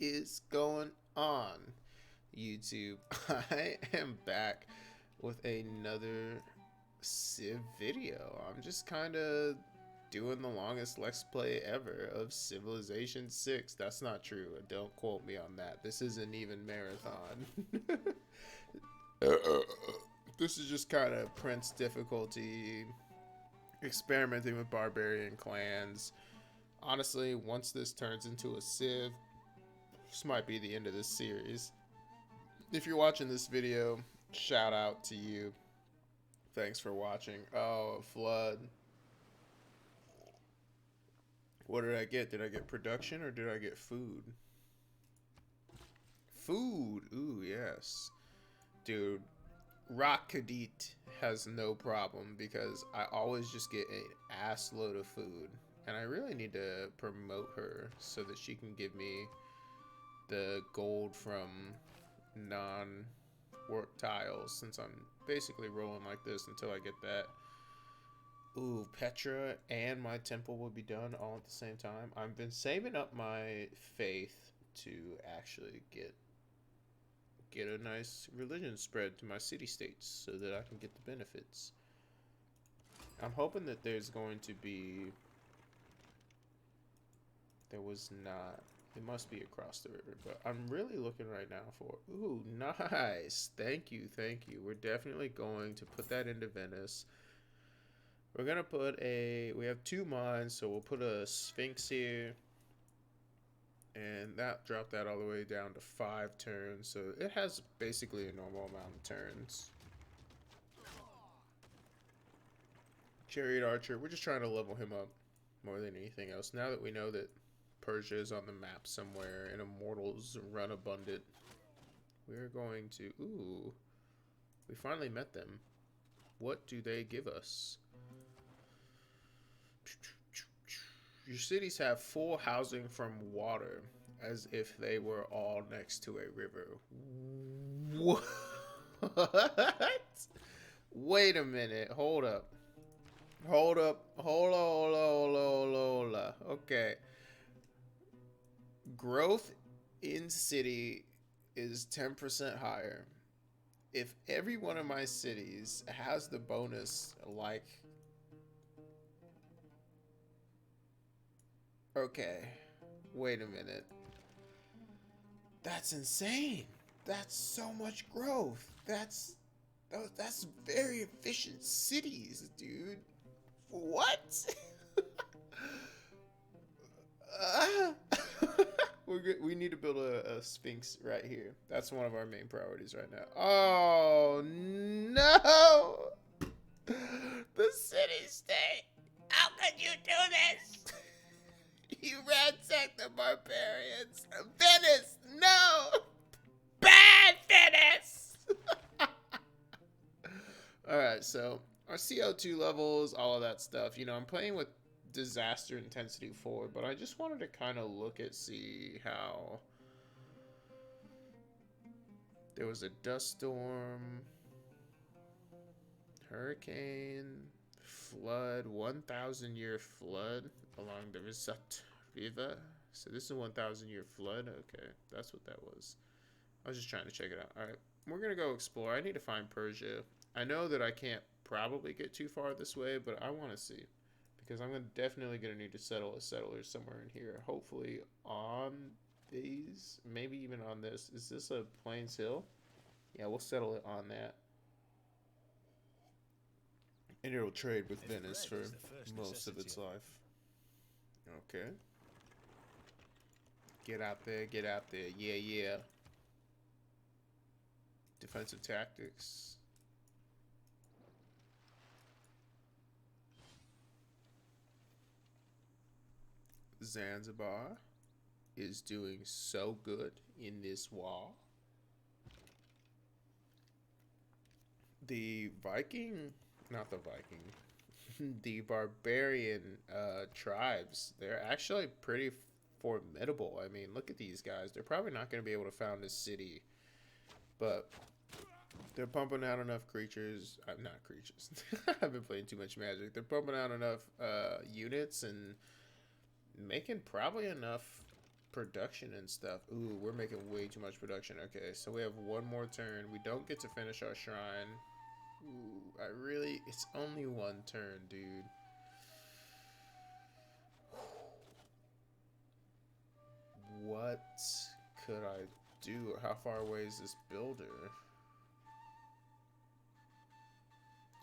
is going on, YouTube? I am back with another Civ video. I'm just kind of doing the longest Let's Play ever of Civilization 6. That's not true. Don't quote me on that. This isn't even marathon. This is just kind of Prince difficulty, experimenting with barbarian clans. Honestly, once this turns into a Civ, this might be the end of this series. If you're watching this video, shout out to you. Thanks for watching. Oh, flood. What did I get? Did I get production or did I get food? Food. Ooh, yes. Dude, Rock Kadit has no problem because I always just get an ass load of food. And I really need to promote her so that she can give me the gold from non-work tiles, since I'm basically rolling like this until I get that. Ooh, Petra and my temple will be done all at the same time. I've been saving up my faith to actually get a nice religion spread to my city-states so that I can get the benefits. I'm hoping that there's going to be... There was not. It must be across the river, but I'm really looking right now for... Ooh, nice. Thank you, thank you. We're definitely going to put that into Venice. We're going to put a... We have 2 mines, so we'll put a Sphinx here. And that dropped that all the way down to 5 turns, so it has basically a normal amount of turns. Chariot Archer, we're just trying to level him up more than anything else. Now that we know that Persia is on the map somewhere and Immortals run abundant, we're going to... Ooh, we finally met them. What do they give us? Your cities have full housing from water, as if they were all next to a river. What? Wait a minute. Hold up. Hold up. Hold on. Hold on. Okay. Growth in city is 10% higher. If every one of my cities has the bonus, like... Okay, wait a minute. That's insane. That's so much growth. That's very efficient cities, dude. What? We need to build a Sphinx right here. That's one of our main priorities right now. Oh no! The city state. How could you do this? You ransacked the barbarians. Venice, no! Bad Venice! Alright, so our CO2 levels, all of that stuff. You know, I'm playing with disaster intensity 4, but I just wanted to kind of see how... There was a dust storm, hurricane, flood, 1,000-year flood along the Risat River. So this is a 1,000-year flood. Okay, that's what that was. I was just trying to check it out. All right, we're gonna go explore. I need to find Persia. I know that I can't probably get too far this way, but I want to see, because I'm definitely gonna need to settle a settler somewhere in here. Hopefully on these, maybe even on this. Is this a Plains Hill? Yeah, we'll settle it on that. And it'll trade with Venice for most of its life. Okay. Get out there, get out there. Yeah, yeah. Defensive tactics. Zanzibar is doing so good in this war. The Viking, not the Viking, the barbarian tribes, they're actually pretty formidable. I mean, look at these guys. They're probably not going to be able to found a city, but they're pumping out enough creatures. Not creatures. I've been playing too much Magic. They're pumping out enough units and making probably enough production and stuff. Ooh, we're making way too much production. Okay, so we have one more turn. We don't get to finish our shrine. Ooh, it's only one turn, dude. What could I do? How far away is this builder?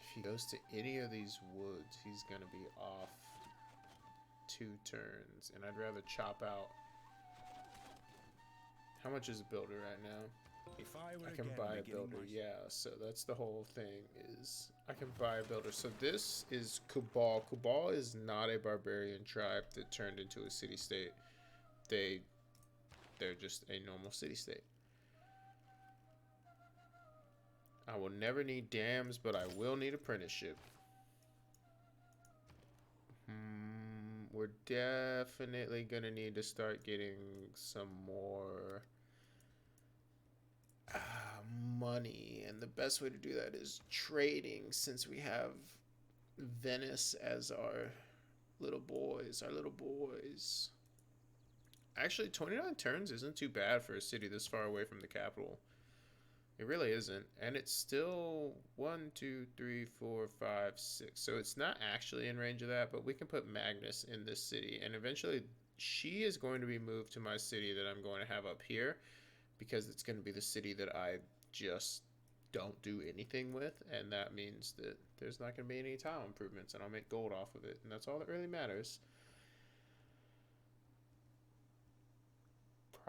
If he goes to any of these woods, he's gonna be off 2 turns, and I'd rather chop out. How much is a builder right now? If I can buy a builder, yeah, so that's the whole thing, is I can buy a builder. So this is Cabal. Cabal is not a barbarian tribe that turned into a city-state. They're just a normal city-state. I will never need dams, but I will need apprenticeship. We're definitely gonna need to start getting some more money, and the best way to do that is trading, since we have Venice as our little boys. Actually, 29 turns isn't too bad for a city this far away from the capital. It really isn't. And it's still 1, 2, 3, 4, 5, 6. So it's not actually in range of that, but we can put Magnus in this city. And eventually she is going to be moved to my city that I'm going to have up here, because it's going to be the city that I just don't do anything with. And that means that there's not going to be any tile improvements, and I'll make gold off of it. And that's all that really matters.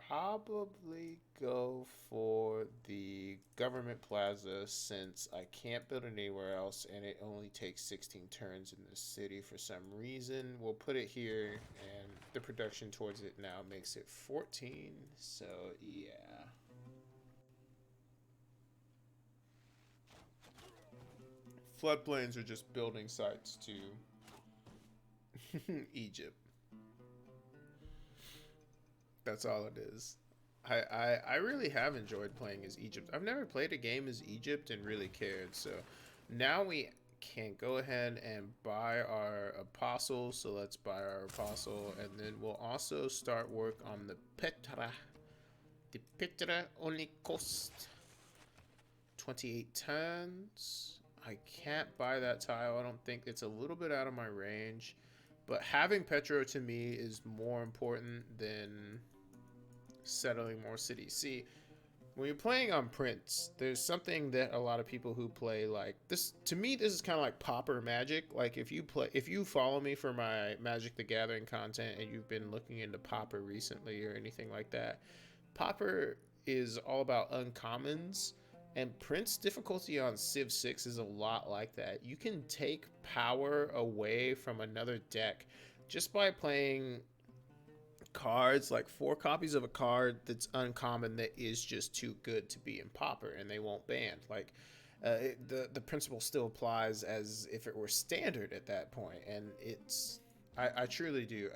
Probably go for the government plaza, since I can't build it anywhere else and it only takes 16 turns in this city for some reason. We'll put it here, and the production towards it now makes it 14. So yeah. Floodplains are just building sites to Egypt. That's all it is. I really have enjoyed playing as Egypt. I've never played a game as Egypt and really cared. So now we can go ahead and buy our apostle. So let's buy our apostle, and then we'll also start work on the Petra. The Petra only cost 28 tons. I can't buy that tile. I don't think. It's a little bit out of my range. But having Petra to me is more important than settling more cities. See, when you're playing on Prince, there's something that a lot of people who play like this, to me, this is kind of like Pauper Magic. Like if you follow me for my Magic the Gathering content and you've been looking into Pauper recently or anything like that, Pauper is all about uncommons. And Prince difficulty on Civ 6 is a lot like that. You can take power away from another deck just by playing cards, like 4 copies of a card that's uncommon that is just too good to be in Pauper, and they won't ban. Like the principle still applies as if it were standard at that point, and I truly do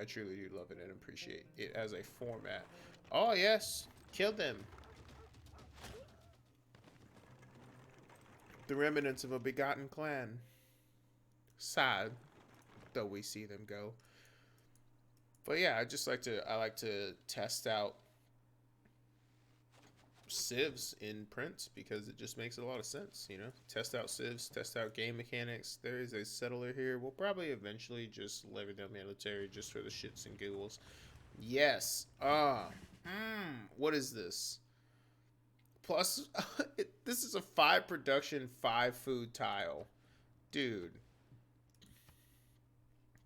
love it and appreciate it as a format. Oh yes, kill them. The remnants of a begotten clan. Sad, though we see them go. But yeah, I like to test out civs in Prince, because it just makes a lot of sense, you know? Test out civs, test out game mechanics. There is a settler here. We'll probably eventually just levy the military just for the shits and giggles. Yes. What is this? Plus, this is a 5 production, 5 food tile. Dude.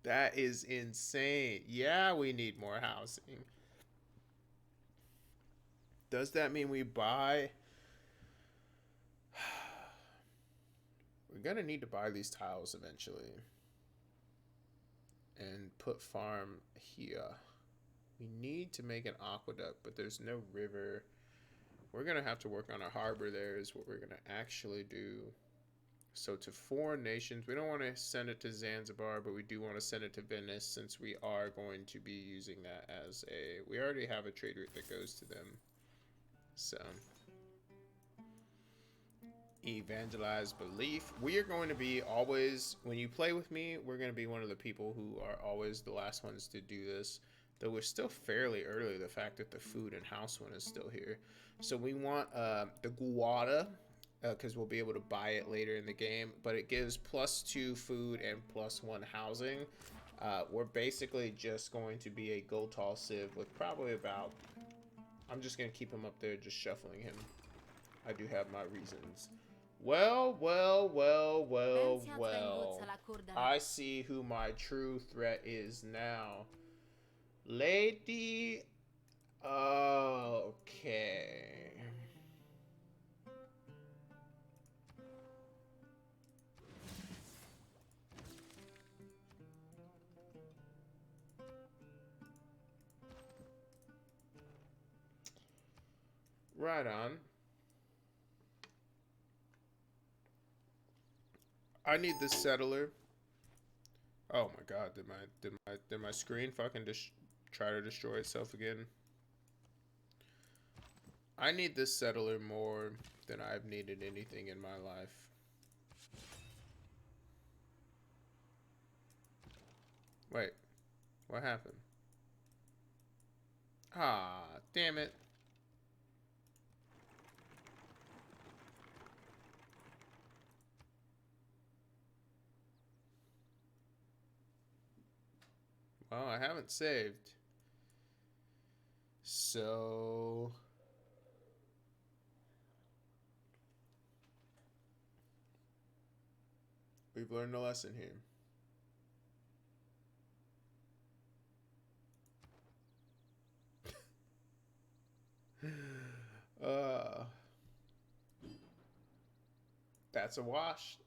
That is insane. Yeah, we need more housing. Does that mean we buy? We're going to need to buy these tiles eventually. And put farm here. We need to make an aqueduct, but there's no river. We're going to have to work on a harbor there is what we're going to actually do. So to foreign nations, we don't want to send it to Zanzibar, but we do want to send it to Venice, since we are going to be using that as we already have a trade route that goes to them. So, evangelize belief. We are going to be always, when you play with me, we're going to be one of the people who are always the last ones to do this. Though we're still fairly early, the fact that the food and house one is still here. So we want the guada, because we'll be able to buy it later in the game, but it gives +2 food and +1 housing. We're basically just going to be a Gotal Civ with probably about... I'm just going to keep him up there, just shuffling him. I do have my reasons. Well. I see who my true threat is now. Lady... Okay. Right on. I need this settler. Oh my god, did my screen fucking just try to destroy itself again? I need this settler more than I've needed anything in my life. Wait, what happened? Ah, damn it. Well, I haven't saved. So... we've learned a lesson here. uh, that's a wash.